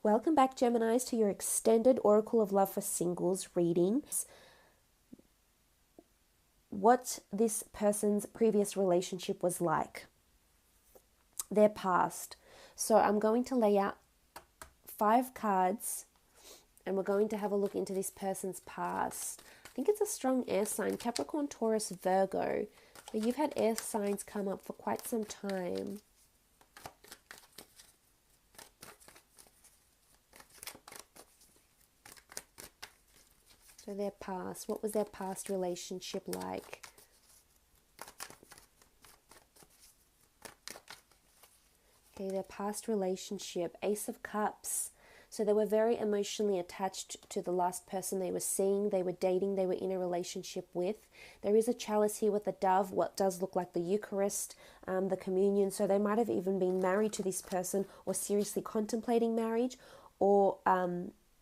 Welcome back, Geminis, to your extended Oracle of Love for Singles reading. What this person's previous relationship was like, their past. So I'm going to lay out 5 cards and we're going to have a look into this person's past. I think it's a strong air sign, Capricorn, Taurus, Virgo. But you've had air signs come up for quite some time. So their past, what was their past relationship like? Okay, their past relationship, Ace of Cups. So they were very emotionally attached to the last person they were seeing, they were dating, they were in a relationship with. There is a chalice here with a dove, what does look like the Eucharist, the communion. So they might have even been married to this person or seriously contemplating marriage or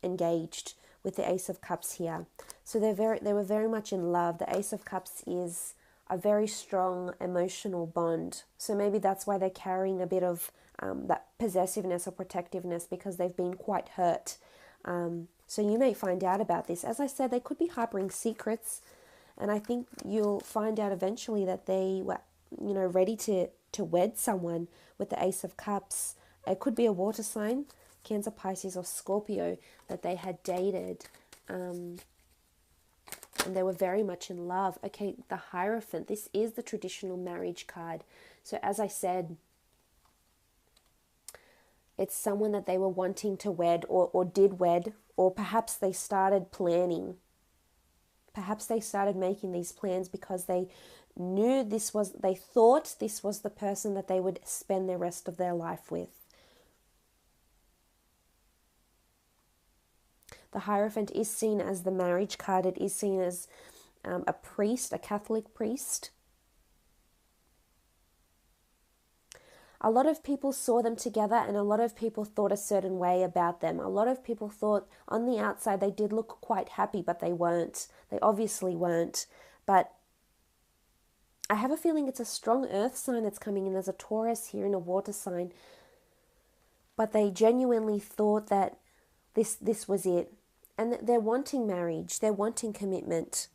engaged with the Ace of Cups here. So they were very much in love. The Ace of Cups is a very strong emotional bond. So maybe that's why they're carrying a bit of that possessiveness or protectiveness, because they've been quite hurt. So you may find out about this. As I said, they could be harboring secrets, and I think you'll find out eventually that they were, ready to wed someone with the Ace of Cups. It could be a water sign, Cancer, Pisces, or Scorpio, that they had dated. And they were very much in love. Okay, the Hierophant. This is the traditional marriage card. So as I said, it's someone that they were wanting to wed or did wed, or perhaps they started planning. Perhaps they started making these plans because they knew they thought this was the person that they would spend the rest of their life with. The Hierophant is seen as the marriage card. It is seen as a priest, a Catholic priest. A lot of people saw them together and a lot of people thought a certain way about them. A lot of people thought on the outside they did look quite happy, but they weren't. They obviously weren't. But I have a feeling it's a strong earth sign that's coming in. There's a Taurus here and a water sign. But they genuinely thought that this was it. And they're wanting marriage. They're wanting commitment.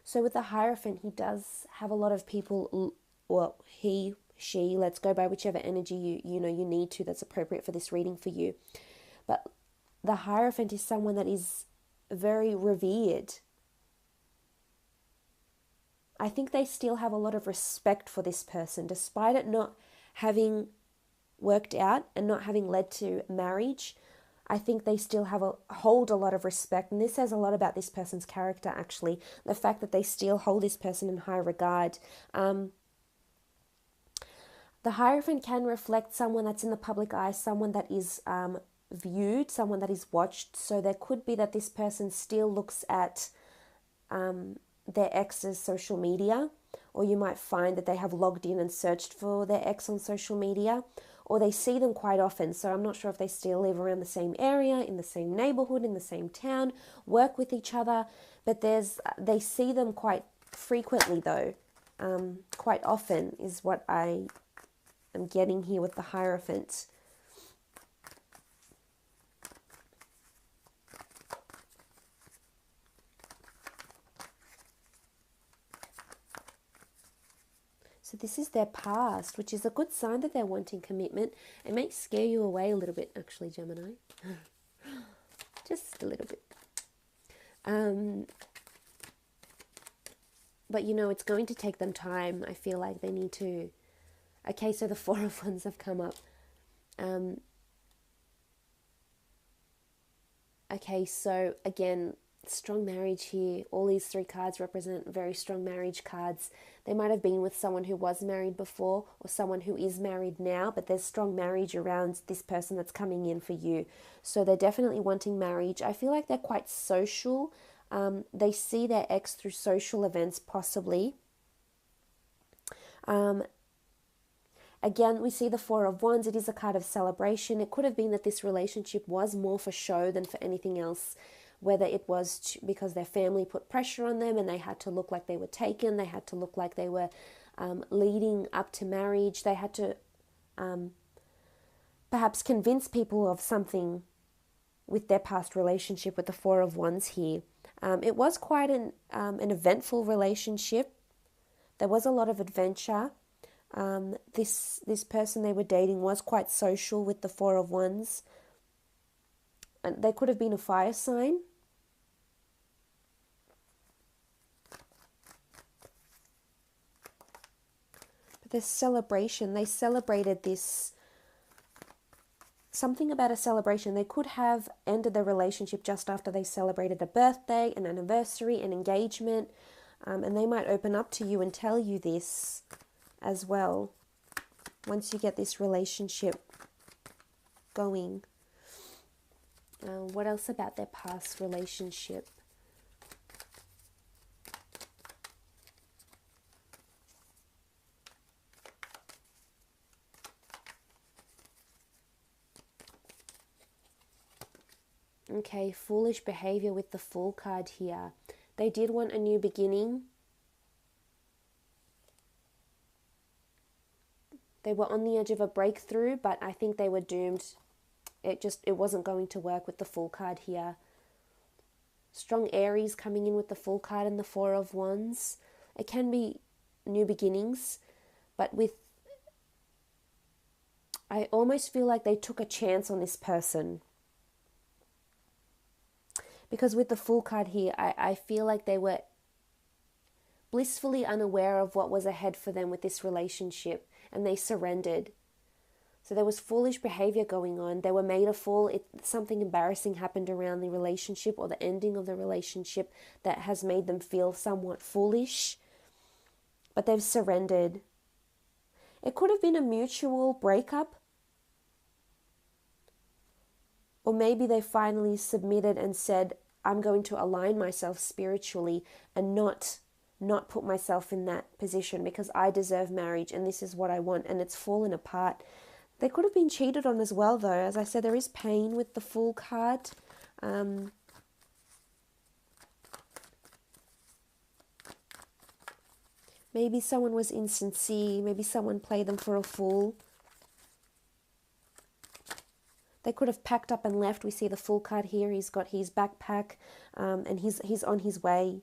So with the Hierophant, he does have a lot of people, well, he, she, let's go by whichever energy you need to, that's appropriate for this reading for you. But the Hierophant is someone that is very revered. I think they still have a lot of respect for this person, despite it not having worked out and not having led to marriage. I think they still hold a lot of respect, and this says a lot about this person's character, actually. The fact that they still hold this person in high regard. The Hierophant can reflect someone that's in the public eye, someone that is viewed, someone that is watched. So there could be that this person still looks at their ex's social media, or you might find that they have logged in and searched for their ex on social media, or they see them quite often. So I'm not sure if they still live around the same area, in the same neighborhood, in the same town, work with each other, but they see them quite frequently though. Quite often is what I am getting here with the Hierophant. So this is their past, which is a good sign that they're wanting commitment. It may scare you away a little bit, actually, Gemini. Just a little bit. But, it's going to take them time. I feel like they need to... Okay, so the Four of Wands have come up. Okay, so again, strong marriage here. All these 3 cards represent very strong marriage cards. They might have been with someone who was married before or someone who is married now, but there's strong marriage around this person that's coming in for you. So they're definitely wanting marriage. I feel like they're quite social. They see their ex through social events, possibly. Again, we see the Four of Wands. It is a card of celebration. It could have been that this relationship was more for show than for anything else. Whether it was because their family put pressure on them and they had to look like they were taken, they had to look like they were leading up to marriage. They had to perhaps convince people of something with their past relationship with the Four of Wands here. It was quite an eventful relationship. There was a lot of adventure. This person they were dating was quite social with the Four of Wands. And they could have been a fire sign. But this celebration, they celebrated this, something about a celebration. They could have ended the relationship just after they celebrated a birthday, an anniversary, an engagement. And they might open up to you and tell you this as well once you get this relationship going. What else about their past relationship? Okay, foolish behavior with the Fool card here. They did want a new beginning. They were on the edge of a breakthrough, but I think they were doomed. It wasn't going to work with the Fool card here. Strong Aries coming in with the Fool card and the Four of Wands. It can be new beginnings, but I almost feel like they took a chance on this person. Because with the Fool card here, I feel like they were blissfully unaware of what was ahead for them with this relationship, and they surrendered. So there was foolish behavior going on. They were made a fool. Something embarrassing happened around the relationship or the ending of the relationship that has made them feel somewhat foolish. But they've surrendered. It could have been a mutual breakup. Or maybe they finally submitted and said, I'm going to align myself spiritually and not put myself in that position because I deserve marriage and this is what I want, and it's fallen apart. They could have been cheated on as well, though. As I said, there is pain with the Fool card. Maybe someone was insincere. Maybe someone played them for a fool. They could have packed up and left. We see the Fool card here. He's got his backpack and he's on his way.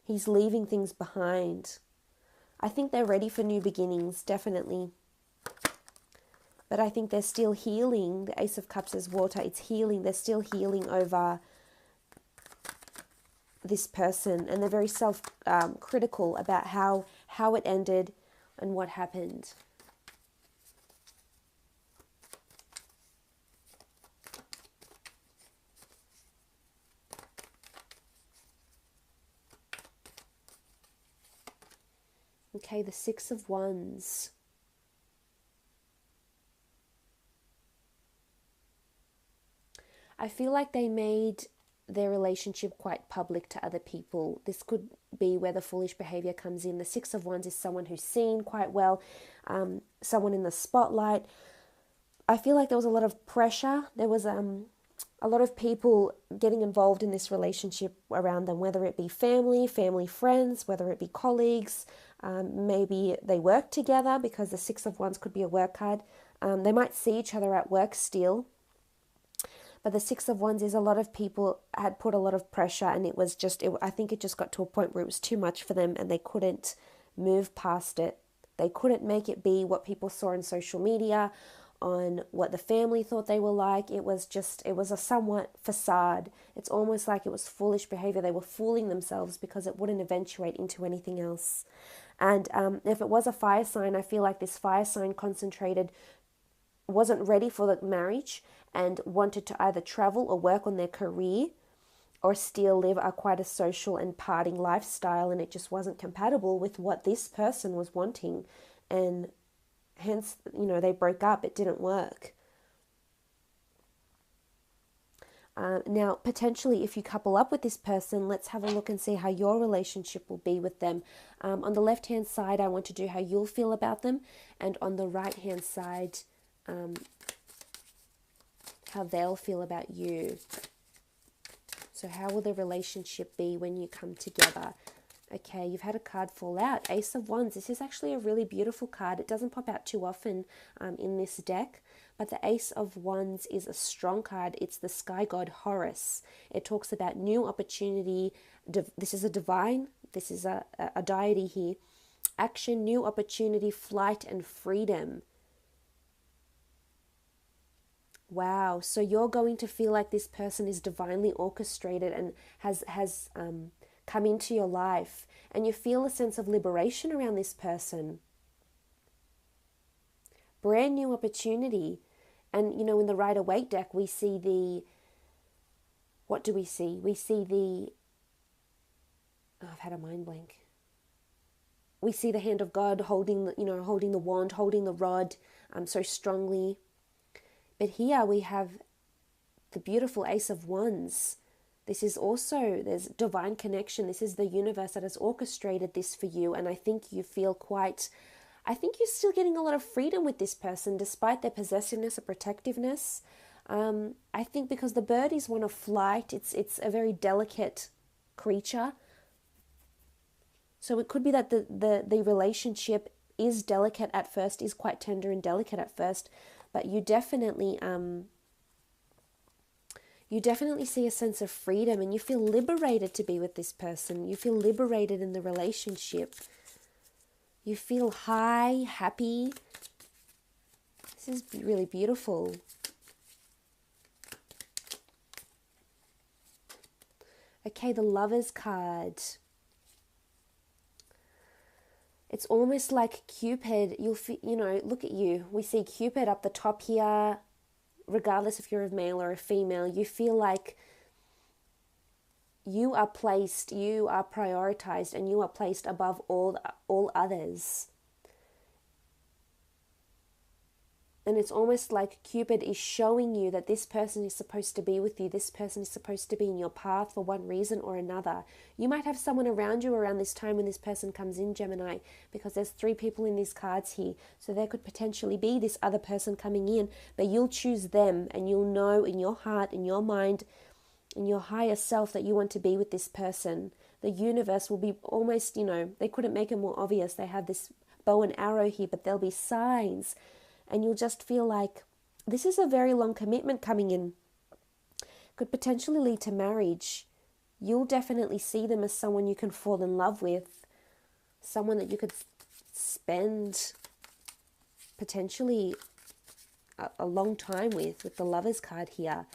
He's leaving things behind. I think they're ready for new beginnings, definitely. But I think they're still healing. The Ace of Cups is water. It's healing. They're still healing over this person. And they're very self-critical about how it ended and what happened. Okay, the Six of Wands. I feel like they made their relationship quite public to other people. This could be where the foolish behavior comes in. The Six of Wands is someone who's seen quite well, someone in the spotlight. I feel like there was a lot of pressure. There was a lot of people getting involved in this relationship around them, whether it be family friends, whether it be colleagues. Maybe they work together because the Six of Wands could be a work card. They might see each other at work still. But the Six of Wands is a lot of people had put a lot of pressure, and it was just, I think it just got to a point where it was too much for them and they couldn't move past it. They couldn't make it be what people saw on social media, on what the family thought they were like. It was a somewhat facade. It's almost like it was foolish behavior. They were fooling themselves because it wouldn't eventuate into anything else. And if it was a fire sign, I feel like this fire sign wasn't ready for the marriage and wanted to either travel or work on their career or still live quite a social and partying lifestyle, and it just wasn't compatible with what this person was wanting, and hence, they broke up. It didn't work. Now, potentially, if you couple up with this person, let's have a look and see how your relationship will be with them. On the left-hand side, I want to do how you'll feel about them, and on the right-hand side, how they'll feel about you. So how will the relationship be when you come together? Okay, you've had a card fall out. Ace of Wands. This is actually a really beautiful card. It doesn't pop out too often in this deck, but the Ace of Wands is a strong card. It's the sky god Horus. It talks about new opportunity. This is a divine. This is a deity here. Action, new opportunity, flight, and freedom. Wow. So you're going to feel like this person is divinely orchestrated and has come into your life, and you feel a sense of liberation around this person. Brand new opportunity. And, you know, in the Rider-Waite deck, we see the, what do we see? We see the, oh, I've had a mind blank. We see the hand of God holding, holding the wand, holding the rod so strongly. But here we have the beautiful Ace of Wands. This is also, there's divine connection. This is the universe that has orchestrated this for you. And I think you feel I think you're still getting a lot of freedom with this person, despite their possessiveness or protectiveness. I think because the bird is one of flight, it's a very delicate creature. So it could be that the relationship is delicate at first, is quite tender and delicate at first, but you definitely see a sense of freedom, and you feel liberated to be with this person. You feel liberated in the relationship. You feel high, happy. This is really beautiful. Okay, the Lovers card. It's almost like Cupid. Look at you. We see Cupid up the top here. Regardless if you're a male or a female, you feel like you are placed, you are prioritized, and you are placed above all others. And it's almost like Cupid is showing you that this person is supposed to be with you. This person is supposed to be in your path for one reason or another. You might have someone around you around this time when this person comes in, Gemini, because there's 3 people in these cards here. So there could potentially be this other person coming in, but you'll choose them, and you'll know in your heart, in your mind, in your higher self that you want to be with this person. The universe will be almost, they couldn't make it more obvious. They have this bow and arrow here, but there'll be signs. And you'll just feel like this is a very long commitment coming in. Could potentially lead to marriage. You'll definitely see them as someone you can fall in love with. Someone that you could spend potentially a long time with the Lovers card here.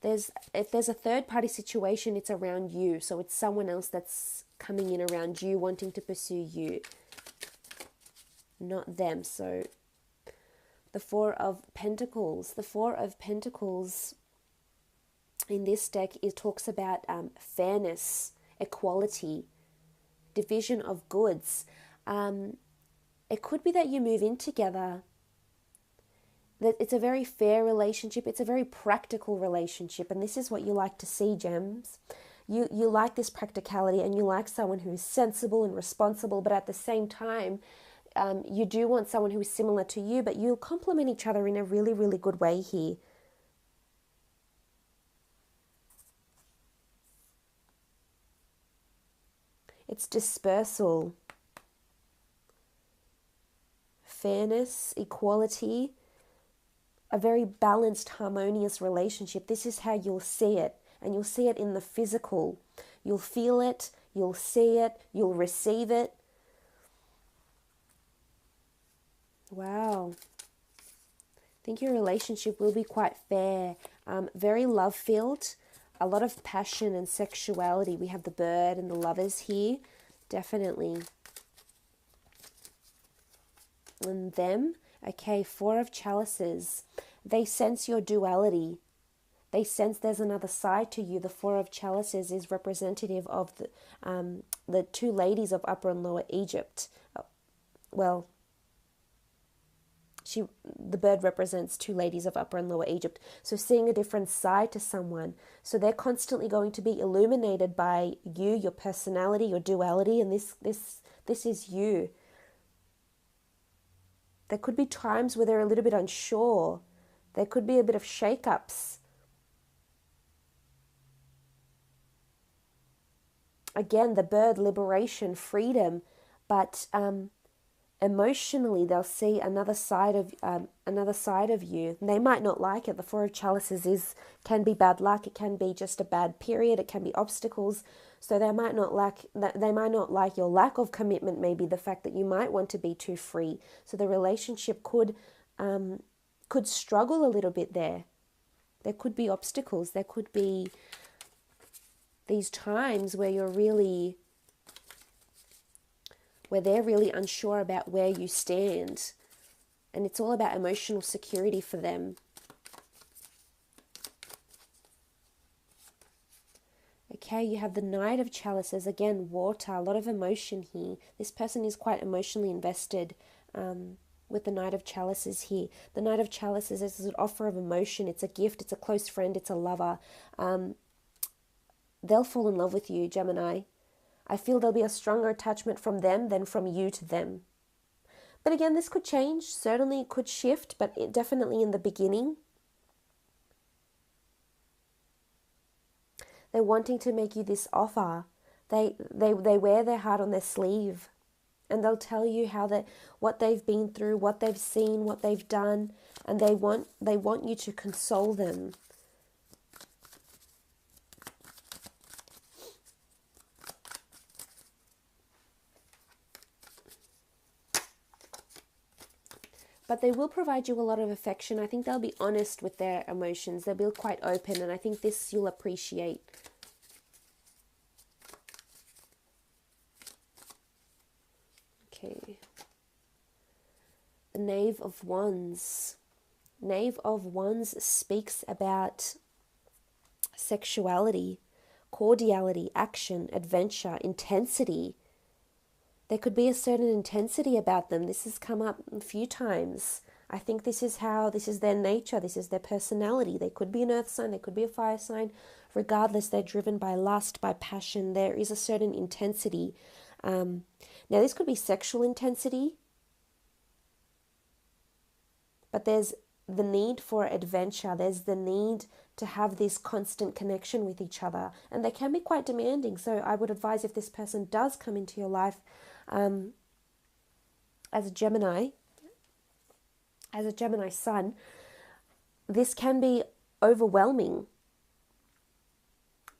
If there's a third party situation, it's around you. So it's someone else that's coming in around you, wanting to pursue you, not them. So the 4 of Pentacles. The 4 of Pentacles in this deck, it talks about fairness, equality, division of goods. It could be that you move in together. That it's a very fair relationship. It's a very practical relationship. And this is what you like to see, Gems. You like this practicality, and you like someone who is sensible and responsible, but at the same time, you do want someone who is similar to you, but you'll complement each other in a really, really good way here. It's dispersal, fairness, equality, a very balanced, harmonious relationship. This is how you'll see it. And you'll see it in the physical. You'll feel it, you'll see it, you'll receive it. Wow. I think your relationship will be quite fair. Very love-filled. A lot of passion and sexuality. We have the bird and the Lovers here. Definitely. And them. Okay, 4 of Chalices. They sense your duality. They sense there's another side to you. The 4 of Chalices is representative of the 2 ladies of Upper and Lower Egypt. Well, the bird represents 2 ladies of Upper and Lower Egypt. So seeing a different side to someone. So they're constantly going to be illuminated by you, your personality, your duality, and this is you. There could be times where they're a little bit unsure. There could be a bit of shake-ups. again, the bird, liberation, freedom, but emotionally they'll see another side of you. And they might not like it. The Four of Chalices can be bad luck. It can be just a bad period. It can be obstacles. So they might not like your lack of commitment. Maybe the fact that you might want to be too free. So the relationship could struggle a little bit there. There could be obstacles. There could be these times where they're really unsure about where you stand. And it's all about emotional security for them. Okay, you have the Knight of Chalices. Again, water, a lot of emotion here. This person is quite emotionally invested with the Knight of Chalices here. The Knight of Chalices is an offer of emotion. It's a gift. It's a close friend. It's a lover. They'll fall in love with you, Gemini. I feel there'll be a stronger attachment from them than from you to them. But again, this could change. Certainly it could shift, but definitely in the beginning. They're wanting to make you this offer. They wear their heart on their sleeve. And they'll tell you what they've been through, what they've seen, what they've done. And they want you to console them. But they will provide you a lot of affection. I think they'll be honest with their emotions. They'll be quite open, and I think this you'll appreciate. Okay. The Knave of Wands. Knave of Wands speaks about sexuality, cordiality, action, adventure, intensity. There could be a certain intensity about them. This has come up a few times. I think this is their nature, this is their personality. They could be an earth sign, they could be a fire sign. Regardless, they're driven by lust, by passion. There is a certain intensity. Now, this could be sexual intensity, but there's the need for adventure. There's the need to have this constant connection with each other. And they can be quite demanding. So I would advise, if this person does come into your life, as a Gemini sun, this can be overwhelming,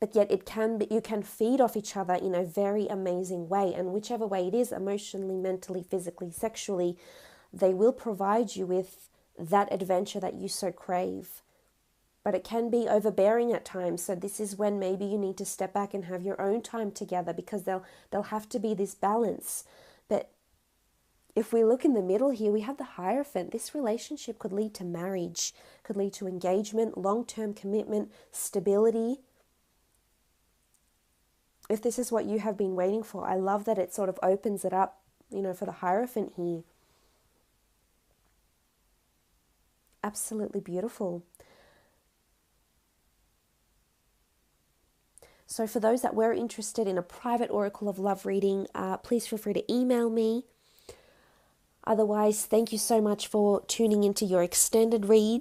but yet you can feed off each other in a very amazing way. And whichever way it is, emotionally, mentally, physically, sexually, they will provide you with that adventure that you so crave. But it can be overbearing at times. So this is when maybe you need to step back and have your own time together, because there'll have to be this balance. But if we look in the middle here, we have the Hierophant. This relationship could lead to marriage, could lead to engagement, long-term commitment, stability. If this is what you have been waiting for, I love that it sort of opens it up, for the Hierophant here. Absolutely beautiful. So for those that were interested in a private Oracle of Love reading, please feel free to email me. Otherwise, thank you so much for tuning into your extended reads.